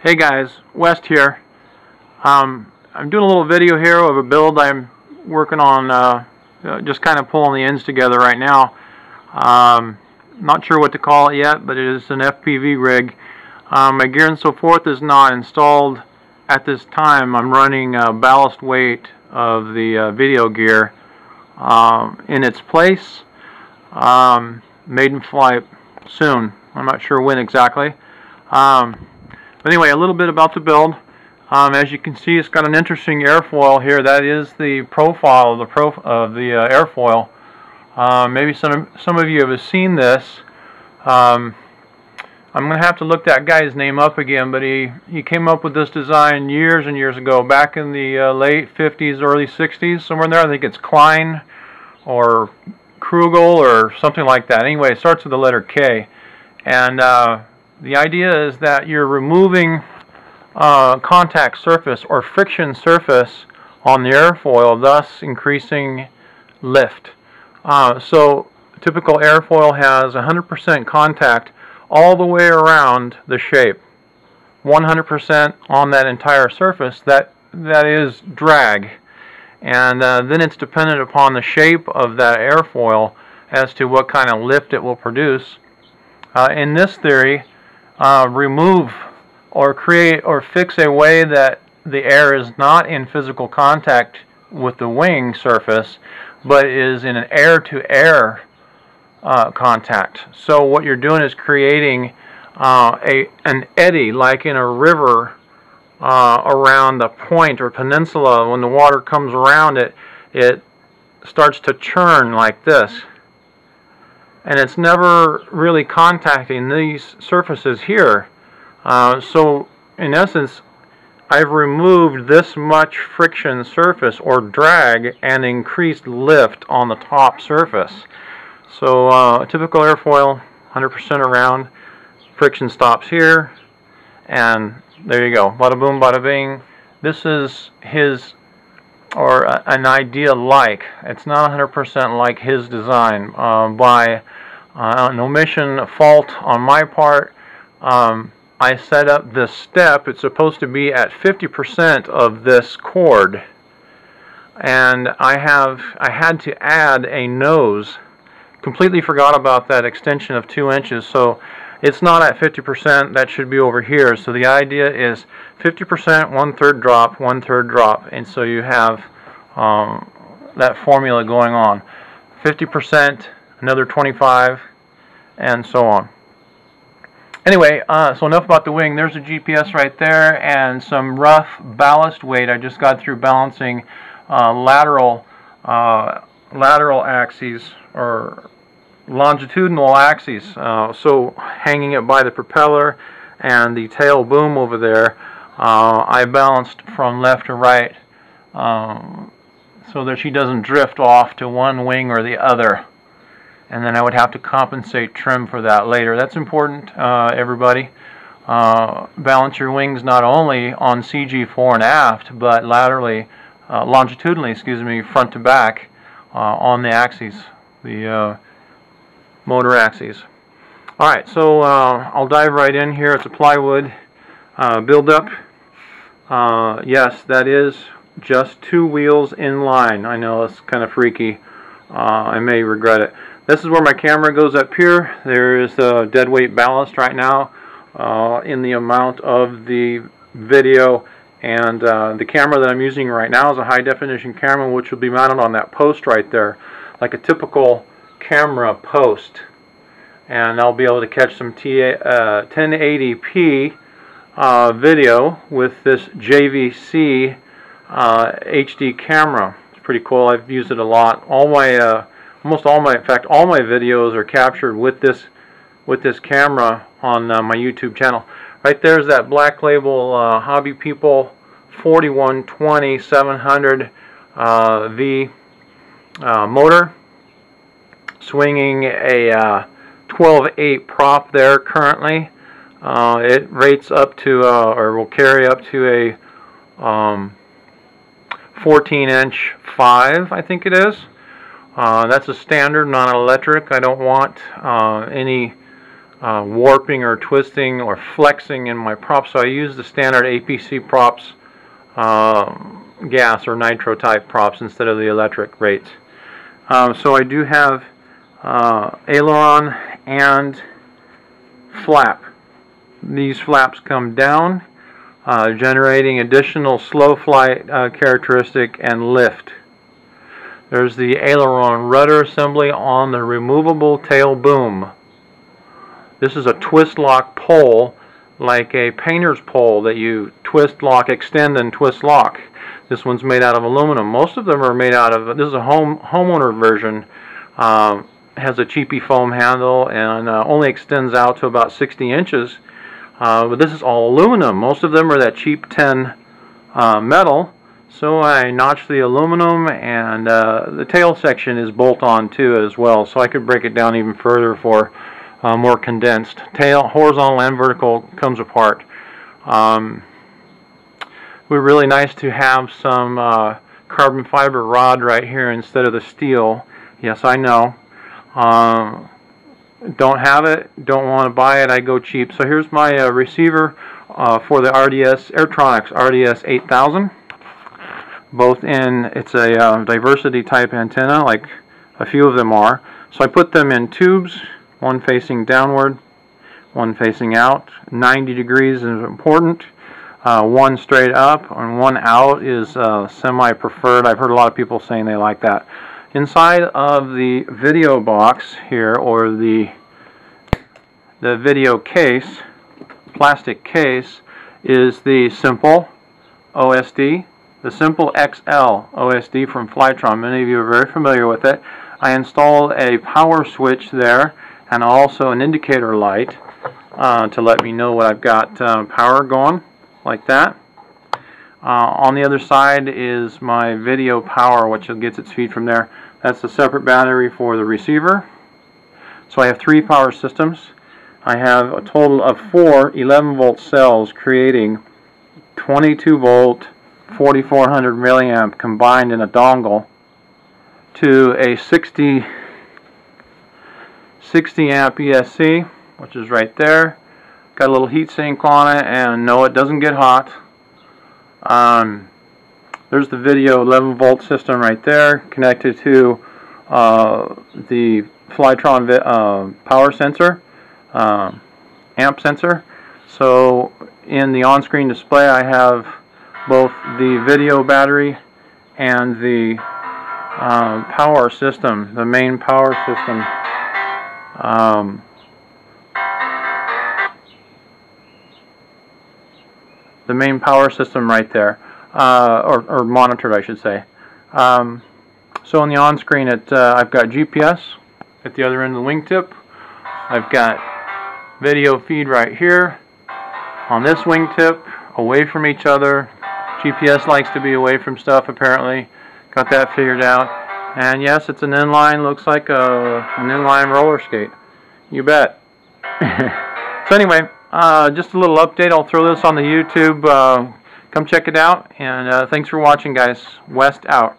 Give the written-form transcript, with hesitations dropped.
Hey guys, West here. I'm doing a little video here of a build I'm working on, just kind of pulling the ends together right now. Not sure what to call it yet, but it is an FPV rig. My gear and so forth is not installed at this time. I'm running ballast weight of the video gear in its place. Maiden flight soon. I'm not sure when exactly. But anyway, a little bit about the build. As you can see, it's got an interesting airfoil here. That is the profile of the airfoil. Maybe some of you have seen this. I'm going to have to look that guy's name up again, but he came up with this design years and years ago, back in the late 50s, early 60s, somewhere in there. I think it's Klein or Krugel or something like that. Anyway, it starts with the letter K. And the idea is that you're removing contact surface or friction surface on the airfoil, thus increasing lift. So typical airfoil has 100% contact all the way around the shape. 100% on that entire surface. That is drag. And then it's dependent upon the shape of that airfoil as to what kind of lift it will produce. In this theory, remove or create or fix a way that the air is not in physical contact with the wing surface, but is in an air-to-air contact. So what you're doing is creating an eddy, like in a river, around the point or peninsula. When the water comes around it, it starts to churn like this. And it's never really contacting these surfaces here. So in essence, I've removed this much friction surface or drag and increased lift on the top surface. So a typical airfoil, 100% around, friction stops here, and there you go. Bada boom, bada bing. This is his, or an idea like. It's not 100% like his design. By an omission, a fault on my part, I set up this step. It's supposed to be at 50% of this chord, and I had to add a nose. Completely forgot about that extension of 2 inches, so it's not at 50%. That should be over here. So the idea is 50%, 1/3 drop, 1/3 drop, and so you have that formula going on. 50%, another 25, and so on. Anyway, so enough about the wing. There's a GPS right there and some rough ballast weight. I just got through balancing lateral axes or longitudinal axes. So hanging it by the propeller and the tail boom over there, I balanced from left to right so that she doesn't drift off to one wing or the other. And then I would have to compensate trim for that later. That's important, everybody. Balance your wings not only on CG fore and aft, but laterally, longitudinally, excuse me, front to back on the axes, the motor axes. Alright, so I'll dive right in here. It's a plywood build-up. Yes, that is just 2 wheels in line. I know, it's kind of freaky. I may regret it. This is where my camera goes up here. There is a dead weight ballast right now in the amount of the video, and the camera that I'm using right now is a high definition camera, which will be mounted on that post right there, like a typical camera post. And I'll be able to catch some 1080p video with this JVC HD camera. It's pretty cool. I've used it a lot. Almost all my, in fact, all my videos are captured with this camera on my YouTube channel. Right there's that Black Label Hobby People 4120 700 V motor, swinging a 12/8 prop there currently. It rates up to, or will carry up to a 14-inch 5, I think it is. That's a standard, not an electric. I don't want any warping or twisting or flexing in my props. So I use the standard APC props, gas or nitro type props instead of the electric rates. So I do have aileron and flap. These flaps come down, generating additional slow flight characteristic and lift. There's the aileron rudder assembly on the removable tail boom. This is a twist lock pole, like a painter's pole that you twist lock, extend and twist lock. This one's made out of aluminum. Most of them are made out of, this is a homeowner version, has a cheapy foam handle and only extends out to about 60 inches. But this is all aluminum. Most of them are that cheap tin metal. So I notched the aluminum, and the tail section is bolt-on to it as well. So I could break it down even further for more condensed. Tail, horizontal and vertical, comes apart. It would be really nice to have some carbon fiber rod right here instead of the steel. Yes, I know. Don't have it, don't want to buy it, I go cheap. So here's my receiver for the RDS, Airtronics RDS 8000. Both in, it's a diversity type antenna, like a few of them are. So I put them in tubes, one facing downward, one facing out. 90 degrees is important. One straight up and one out is semi-preferred. I've heard a lot of people saying they like that. Inside of the video box here, or the video case, plastic case, is the Simple OSD, the Simple XL OSD from Flytron. Many of you are very familiar with it. I installed a power switch there and also an indicator light to let me know what I've got power going, like that. On the other side is my video power, which gets its feed from there. That's a separate battery for the receiver. So I have 3 power systems. I have a total of 4 11-volt cells creating 22-volt, 4400 milliamp combined in a dongle to a 60 amp ESC, which is right there. Got a little heat sink on it, and no, it doesn't get hot. There's the video 11-volt system right there, connected to the Flytron power sensor, amp sensor. So in the on-screen display, I have both the video battery and the power system, the main power system. The main power system right there, or monitored, I should say. So on the on-screen, I've got GPS at the other end of the wingtip. I've got video feed right here on this wingtip, away from each other. GPS likes to be away from stuff, apparently. Got that figured out. And yes, it's an inline, looks like an inline roller skate. You bet. So anyway, just a little update. I'll throw this on the YouTube. Come check it out. And thanks for watching, guys. West out.